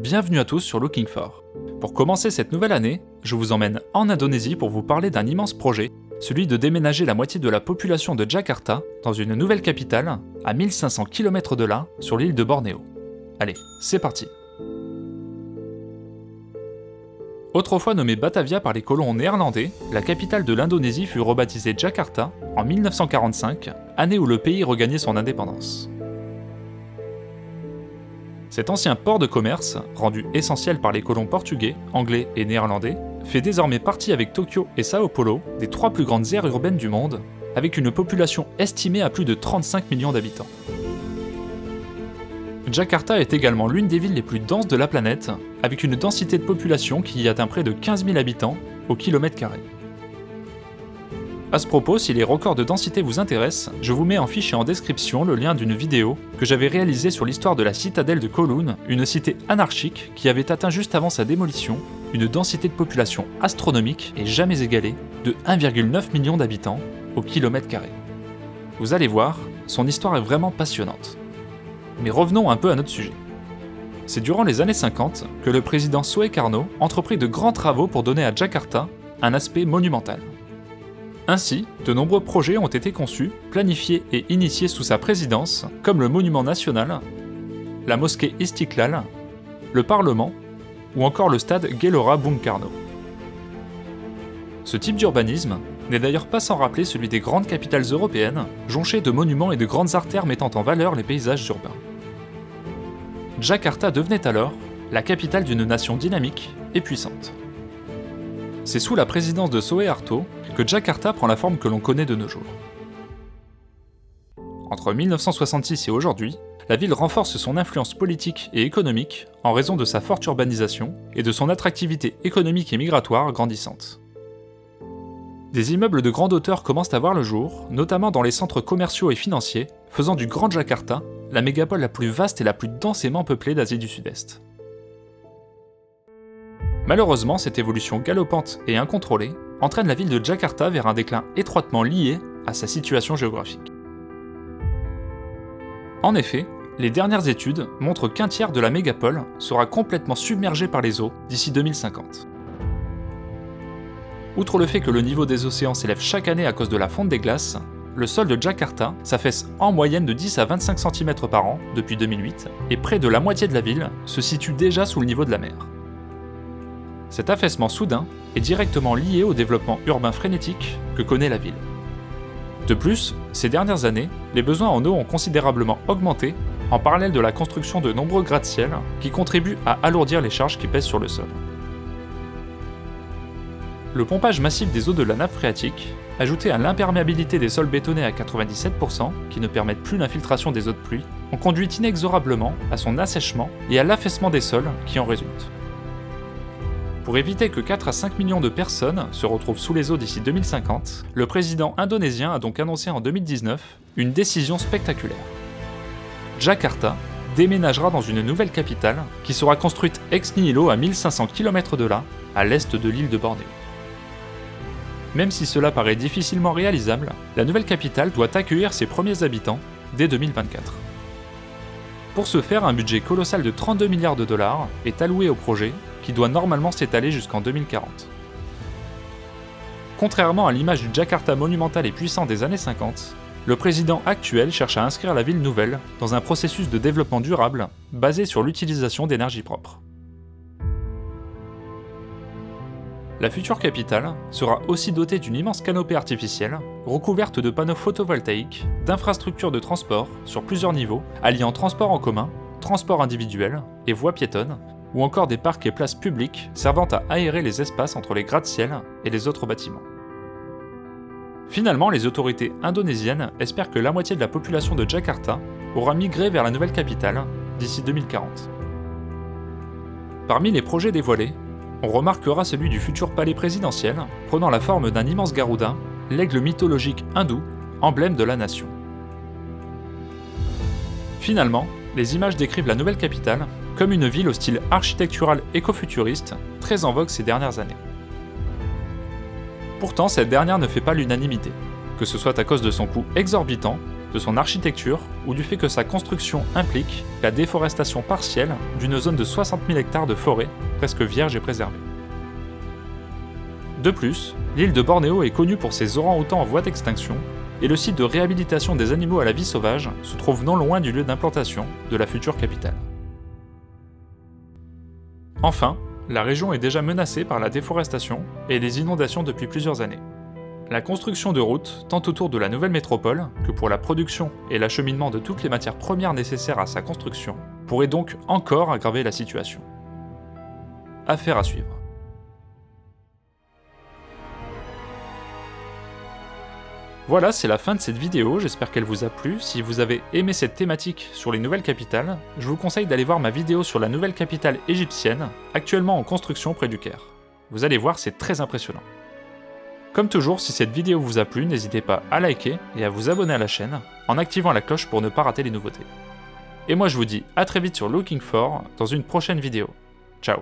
bienvenue à tous sur Looking For. Pour commencer cette nouvelle année, je vous emmène en Indonésie pour vous parler d'un immense projet, celui de déménager la moitié de la population de Jakarta dans une nouvelle capitale, à 1500 km de là, sur l'île de Bornéo. Allez, c'est parti. Autrefois nommée Batavia par les colons néerlandais, la capitale de l'Indonésie fut rebaptisée Jakarta en 1945, année où le pays regagnait son indépendance. Cet ancien port de commerce, rendu essentiel par les colons portugais, anglais et néerlandais, fait désormais partie avec Tokyo et Sao Paulo des 3 plus grandes aires urbaines du monde, avec une population estimée à plus de 35 millions d'habitants. Jakarta est également l'une des villes les plus denses de la planète, avec une densité de population qui y atteint près de 15 000 habitants au kilomètre carré. À ce propos, si les records de densité vous intéressent, je vous mets en fiche et en description le lien d'une vidéo que j'avais réalisée sur l'histoire de la citadelle de Kowloon, une cité anarchique qui avait atteint juste avant sa démolition une densité de population astronomique et jamais égalée de 1,9 million d'habitants au kilomètre carré. Vous allez voir, son histoire est vraiment passionnante. Mais revenons un peu à notre sujet. C'est durant les années 50 que le président Sukarno entreprit de grands travaux pour donner à Jakarta un aspect monumental. Ainsi, de nombreux projets ont été conçus, planifiés et initiés sous sa présidence, comme le monument national, la mosquée Istiklal, le Parlement, ou encore le stade Gelora Bung Karno. Ce type d'urbanisme n'est d'ailleurs pas sans rappeler celui des grandes capitales européennes, jonchées de monuments et de grandes artères mettant en valeur les paysages urbains. Jakarta devenait alors la capitale d'une nation dynamique et puissante. C'est sous la présidence de Suharto que Jakarta prend la forme que l'on connaît de nos jours. Entre 1966 et aujourd'hui, la ville renforce son influence politique et économique en raison de sa forte urbanisation et de son attractivité économique et migratoire grandissante. Des immeubles de grande hauteur commencent à voir le jour, notamment dans les centres commerciaux et financiers, faisant du Grand Jakarta la mégapole la plus vaste et la plus densément peuplée d'Asie du Sud-Est. Malheureusement, cette évolution galopante et incontrôlée entraîne la ville de Jakarta vers un déclin étroitement lié à sa situation géographique. En effet, les dernières études montrent qu'un tiers de la mégapole sera complètement submergé par les eaux d'ici 2050. Outre le fait que le niveau des océans s'élève chaque année à cause de la fonte des glaces, le sol de Jakarta s'affaisse en moyenne de 10 à 25 cm par an depuis 2008, et près de la moitié de la ville se situe déjà sous le niveau de la mer. Cet affaissement soudain est directement lié au développement urbain frénétique que connaît la ville. De plus, ces dernières années, les besoins en eau ont considérablement augmenté en parallèle de la construction de nombreux gratte-ciel qui contribuent à alourdir les charges qui pèsent sur le sol. Le pompage massif des eaux de la nappe phréatique, ajouté à l'imperméabilité des sols bétonnés à 97%, qui ne permettent plus l'infiltration des eaux de pluie, ont conduit inexorablement à son assèchement et à l'affaissement des sols qui en résultent. Pour éviter que 4 à 5 millions de personnes se retrouvent sous les eaux d'ici 2050, le président indonésien a donc annoncé en 2019 une décision spectaculaire. Jakarta déménagera dans une nouvelle capitale qui sera construite ex nihilo à 1500 km de là, à l'est de l'île de Bornéo. Même si cela paraît difficilement réalisable, la nouvelle capitale doit accueillir ses premiers habitants dès 2024. Pour ce faire, un budget colossal de 32 milliards de dollars est alloué au projet, qui doit normalement s'étaler jusqu'en 2040. Contrairement à l'image du Jakarta monumental et puissant des années 50, le président actuel cherche à inscrire la ville nouvelle dans un processus de développement durable basé sur l'utilisation d'énergie propre. La future capitale sera aussi dotée d'une immense canopée artificielle, recouverte de panneaux photovoltaïques, d'infrastructures de transport sur plusieurs niveaux, alliant transport en commun, transport individuel et voies piétonnes, ou encore des parcs et places publiques servant à aérer les espaces entre les gratte-ciel et les autres bâtiments. Finalement, les autorités indonésiennes espèrent que la moitié de la population de Jakarta aura migré vers la nouvelle capitale d'ici 2040. Parmi les projets dévoilés, on remarquera celui du futur palais présidentiel, prenant la forme d'un immense Garuda, l'aigle mythologique hindou, emblème de la nation. Finalement, les images décrivent la nouvelle capitale comme une ville au style architectural écofuturiste, très en vogue ces dernières années. Pourtant, cette dernière ne fait pas l'unanimité, que ce soit à cause de son coût exorbitant de son architecture ou du fait que sa construction implique la déforestation partielle d'une zone de 60 000 hectares de forêt, presque vierge et préservée. De plus, l'île de Bornéo est connue pour ses orang-outans en voie d'extinction, et le site de réhabilitation des animaux à la vie sauvage se trouve non loin du lieu d'implantation de la future capitale. Enfin, la région est déjà menacée par la déforestation et des inondations depuis plusieurs années. La construction de routes, tant autour de la nouvelle métropole que pour la production et l'acheminement de toutes les matières premières nécessaires à sa construction, pourrait donc encore aggraver la situation. Affaire à suivre. Voilà, c'est la fin de cette vidéo, j'espère qu'elle vous a plu. Si vous avez aimé cette thématique sur les nouvelles capitales, je vous conseille d'aller voir ma vidéo sur la nouvelle capitale égyptienne, actuellement en construction près du Caire. Vous allez voir, c'est très impressionnant. Comme toujours, si cette vidéo vous a plu, n'hésitez pas à liker et à vous abonner à la chaîne, en activant la cloche pour ne pas rater les nouveautés. Et moi je vous dis à très vite sur Looking For dans une prochaine vidéo. Ciao.